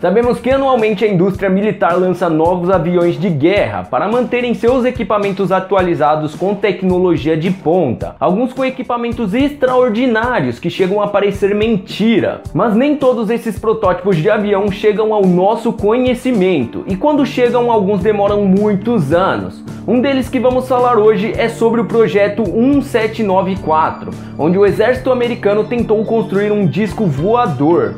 Sabemos que anualmente a indústria militar lança novos aviões de guerra para manterem seus equipamentos atualizados com tecnologia de ponta, alguns com equipamentos extraordinários que chegam a parecer mentira. Mas nem todos esses protótipos de avião chegam ao nosso conhecimento, e quando chegam, alguns demoram muitos anos. Um deles que vamos falar hoje é sobre o projeto 1794, onde o exército americano tentou construir um disco voador.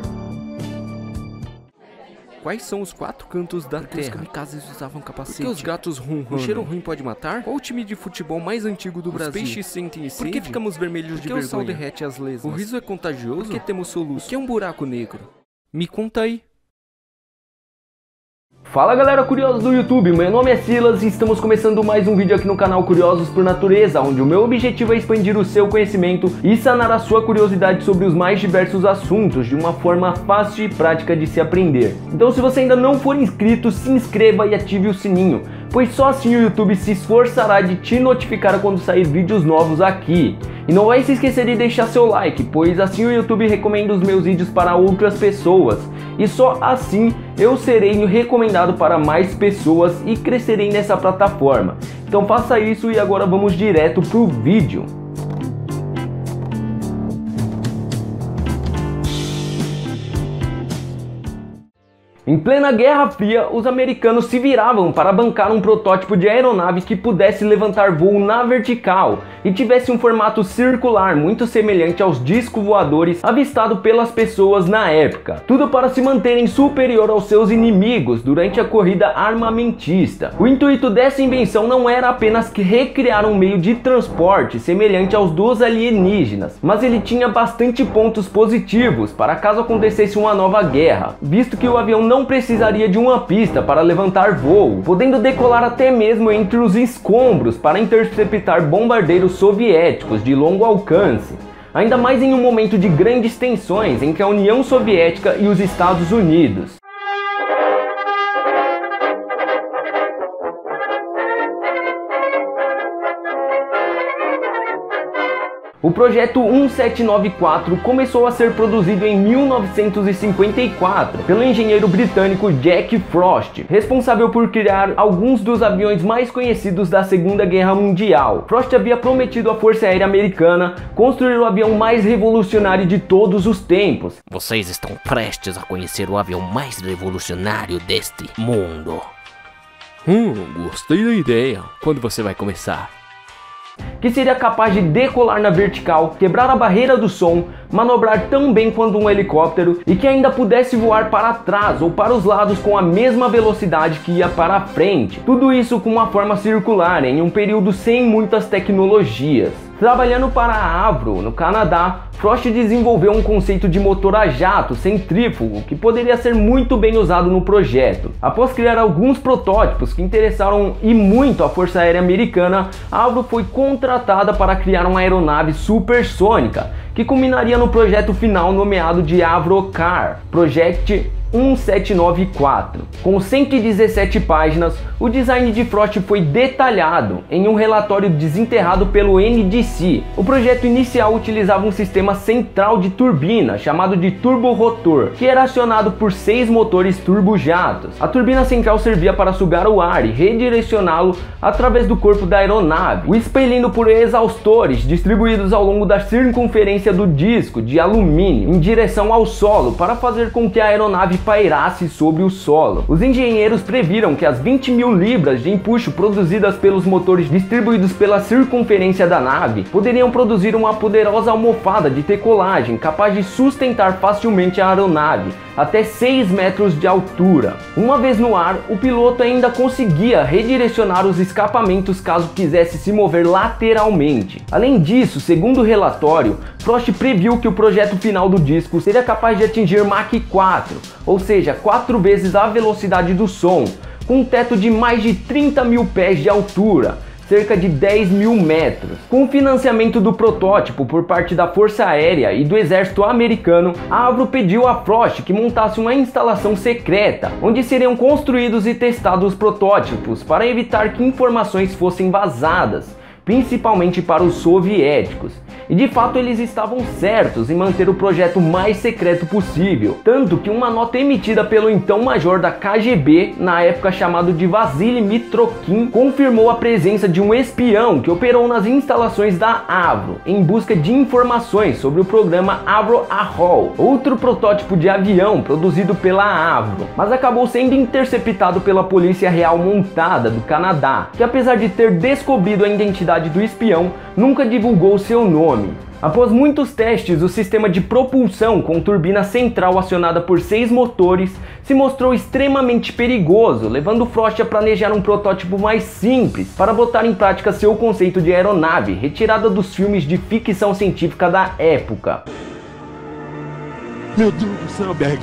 Quais são os 4 cantos da Terra? Os kamikazes usavam capacete. Por que os gatos ronram? O cheiro ruim pode matar? Qual o time de futebol mais antigo do Brasil? Os peixes sentem sede? Por que ficamos vermelhos de vergonha? Por que o sal derrete as lesmas? O riso é contagioso? Por que temos soluço? O que é um buraco negro? Me conta aí. Fala galera curiosa do YouTube, meu nome é Silas e estamos começando mais um vídeo aqui no canal Curiosos por Natureza, onde o meu objetivo é expandir o seu conhecimento e sanar a sua curiosidade sobre os mais diversos assuntos de uma forma fácil e prática de se aprender. Então se você ainda não for inscrito, se inscreva e ative o sininho, pois só assim o YouTube se esforçará de te notificar quando sair vídeos novos aqui. E não vai se esquecer de deixar seu like, pois assim o YouTube recomenda os meus vídeos para outras pessoas. E só assim eu serei recomendado para mais pessoas e crescerei nessa plataforma. Então faça isso e agora vamos direto pro vídeo. Em plena Guerra Fria, os americanos se viravam para bancar um protótipo de aeronave que pudesse levantar voo na vertical e tivesse um formato circular muito semelhante aos discos voadores avistados pelas pessoas na época. Tudo para se manterem superior aos seus inimigos durante a corrida armamentista. O intuito dessa invenção não era apenas recriar um meio de transporte semelhante aos dos alienígenas, mas ele tinha bastante pontos positivos para caso acontecesse uma nova guerra, visto que o avião não precisaria de uma pista para levantar voo, podendo decolar até mesmo entre os escombros para interceptar bombardeiros soviéticos de longo alcance, ainda mais em um momento de grandes tensões entre a União Soviética e os Estados Unidos. O projeto 1794 começou a ser produzido em 1954 pelo engenheiro britânico Jack Frost, responsável por criar alguns dos aviões mais conhecidos da Segunda Guerra Mundial. Frost havia prometido à Força Aérea Americana construir o avião mais revolucionário de todos os tempos. Vocês estão prestes a conhecer o avião mais revolucionário deste mundo. Gostei da ideia. Quando você vai começar? Que seria capaz de decolar na vertical, quebrar a barreira do som, manobrar tão bem quanto um helicóptero e que ainda pudesse voar para trás ou para os lados com a mesma velocidade que ia para a frente. Tudo isso com uma forma circular, em um período sem muitas tecnologias. Trabalhando para a Avro, no Canadá, Frost desenvolveu um conceito de motor a jato centrífugo que poderia ser muito bem usado no projeto. Após criar alguns protótipos que interessaram e muito a Força Aérea Americana, a Avro foi contratada para criar uma aeronave supersônica, que culminaria no projeto final nomeado de Avrocar, Project 1794. Com 117 páginas, o design de Frost foi detalhado em um relatório desenterrado pelo NDC. O projeto inicial utilizava um sistema central de turbina, chamado de turborotor, que era acionado por 6 motores turbojatos. A turbina central servia para sugar o ar e redirecioná-lo através do corpo da aeronave, o expelindo por exaustores distribuídos ao longo da circunferência do disco de alumínio em direção ao solo, para fazer com que a aeronave pairasse sobre o solo. Os engenheiros previram que as 20.000 libras de empuxo produzidas pelos motores distribuídos pela circunferência da nave poderiam produzir uma poderosa almofada de decolagem capaz de sustentar facilmente a aeronave até 6 metros de altura. Uma vez no ar, o piloto ainda conseguia redirecionar os escapamentos caso quisesse se mover lateralmente. Além disso, segundo o relatório, Frost previu que o projeto final do disco seria capaz de atingir Mach 4, ou seja, 4 vezes a velocidade do som, com um teto de mais de 30.000 pés de altura, cerca de 10.000 metros. Com o financiamento do protótipo por parte da Força Aérea e do Exército Americano, a Avro pediu a Frost que montasse uma instalação secreta, onde seriam construídos e testados os protótipos para evitar que informações fossem vazadas, principalmente para os soviéticos. E de fato eles estavam certos em manter o projeto mais secreto possível, tanto que uma nota emitida pelo então major da KGB, na época chamado de Vassili Mitrokhin, confirmou a presença de um espião que operou nas instalações da Avro em busca de informações sobre o programa Avro Ahol, outro protótipo de avião produzido pela Avro, mas acabou sendo interceptado pela Polícia Real Montada do Canadá, que apesar de ter descobrido a identidade do espião, nunca divulgou seu nome. Após muitos testes, o sistema de propulsão com turbina central acionada por 6 motores se mostrou extremamente perigoso, levando Frost a planejar um protótipo mais simples para botar em prática seu conceito de aeronave, retirada dos filmes de ficção científica da época. Meu Deus do céu, Berg!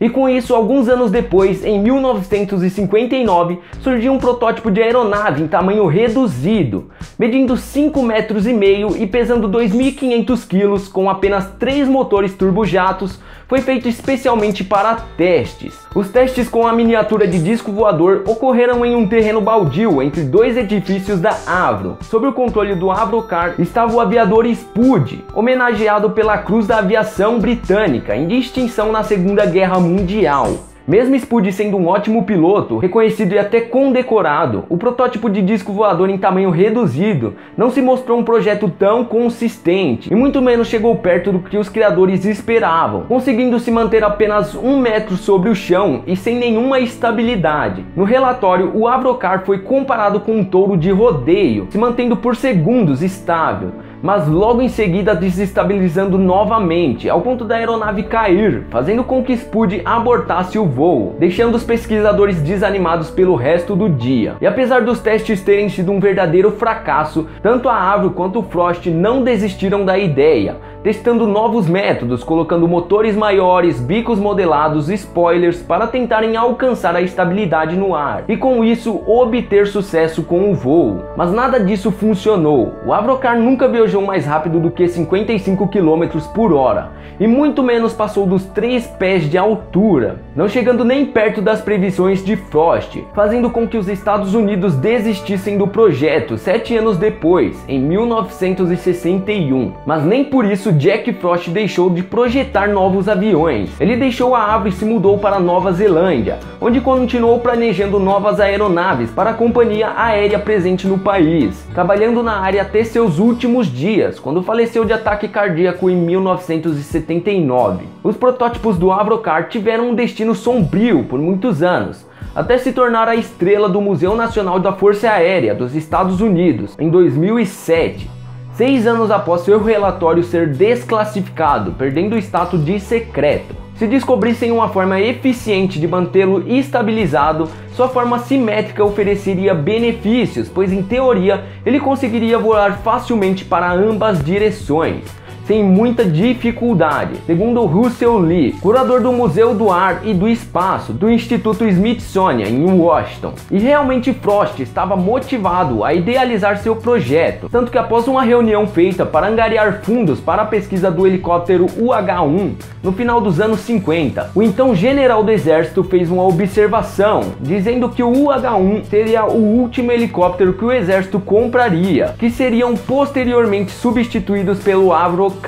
E com isso, alguns anos depois, em 1959, surgiu um protótipo de aeronave em tamanho reduzido, medindo 5,5 metros e pesando 2.500 quilos, com apenas 3 motores turbojatos. Foi feito especialmente para testes. Os testes com a miniatura de disco voador ocorreram em um terreno baldio entre 2 edifícios da Avro. Sob o controle do Avrocar estava o aviador Spud, homenageado pela Cruz da Aviação Britânica, em distinção na Segunda Guerra Mundial. Mesmo Spud sendo um ótimo piloto, reconhecido e até condecorado, o protótipo de disco voador em tamanho reduzido não se mostrou um projeto tão consistente, e muito menos chegou perto do que os criadores esperavam, conseguindo se manter apenas 1 metro sobre o chão e sem nenhuma estabilidade. No relatório, o Avrocar foi comparado com um touro de rodeio, se mantendo por segundos estável, mas logo em seguida desestabilizando novamente, ao ponto da aeronave cair, fazendo com que Spud abortasse o voo, deixando os pesquisadores desanimados pelo resto do dia. E apesar dos testes terem sido um verdadeiro fracasso, tanto a Avro quanto o Frost não desistiram da ideia, testando novos métodos, colocando motores maiores, bicos modelados, spoilers, para tentarem alcançar a estabilidade no ar, e com isso obter sucesso com o voo. Mas nada disso funcionou. O Avrocar nunca viajou mais rápido do que 55 km por hora, e muito menos passou dos 3 pés de altura, não chegando nem perto das previsões de Frost, fazendo com que os Estados Unidos desistissem do projeto 7 anos depois, em 1961. Mas nem por isso Jack Frost deixou de projetar novos aviões. Ele deixou a Avro e se mudou para Nova Zelândia, onde continuou planejando novas aeronaves para a companhia aérea presente no país, trabalhando na área até seus últimos dias, quando faleceu de ataque cardíaco em 1979. Os protótipos do Avrocar tiveram um destino sombrio por muitos anos, até se tornar a estrela do Museu Nacional da Força Aérea dos Estados Unidos em 2007. 6 anos após seu relatório ser desclassificado, perdendo o status de secreto. Se descobrissem uma forma eficiente de mantê-lo estabilizado, sua forma simétrica ofereceria benefícios, pois em teoria ele conseguiria voar facilmente para ambas direções, sem muita dificuldade, segundo Russell Lee, curador do Museu do Ar e do Espaço do Instituto Smithsonian em Washington. E realmente Frost estava motivado a idealizar seu projeto, tanto que após uma reunião feita para angariar fundos para a pesquisa do helicóptero UH-1 no final dos anos 50, o então general do exército fez uma observação, dizendo que o UH-1 seria o último helicóptero que o exército compraria, que seriam posteriormente substituídos pelo Avrocar.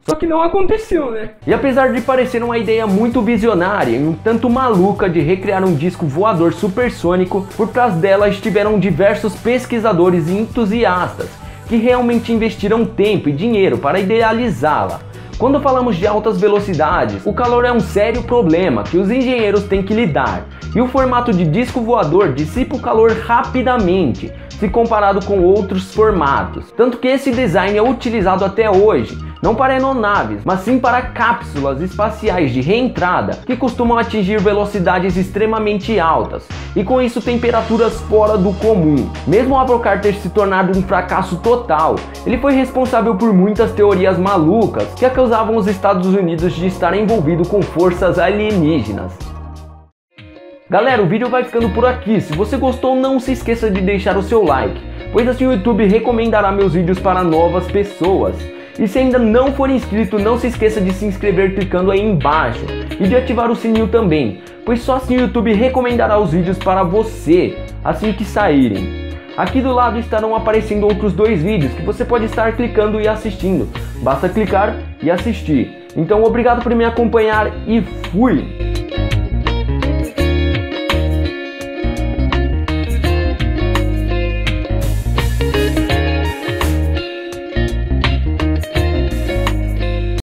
Só que não aconteceu, né? E apesar de parecer uma ideia muito visionária e um tanto maluca de recriar um disco voador supersônico, por trás dela estiveram diversos pesquisadores e entusiastas que realmente investiram tempo e dinheiro para idealizá-la. Quando falamos de altas velocidades, o calor é um sério problema que os engenheiros têm que lidar, e o formato de disco voador dissipa o calor rapidamente, se comparado com outros formatos. Tanto que esse design é utilizado até hoje, não para aeronaves, mas sim para cápsulas espaciais de reentrada, que costumam atingir velocidades extremamente altas, e com isso temperaturas fora do comum. Mesmo o Avrocar ter se tornado um fracasso total, ele foi responsável por muitas teorias malucas que acusavam os Estados Unidos de estar envolvido com forças alienígenas. Galera, o vídeo vai ficando por aqui. Se você gostou, não se esqueça de deixar o seu like, pois assim o YouTube recomendará meus vídeos para novas pessoas. E se ainda não for inscrito, não se esqueça de se inscrever clicando aí embaixo e de ativar o sininho também, pois só assim o YouTube recomendará os vídeos para você assim que saírem. Aqui do lado estarão aparecendo outros 2 vídeos que você pode estar clicando e assistindo. Basta clicar e assistir. Então obrigado por me acompanhar e fui!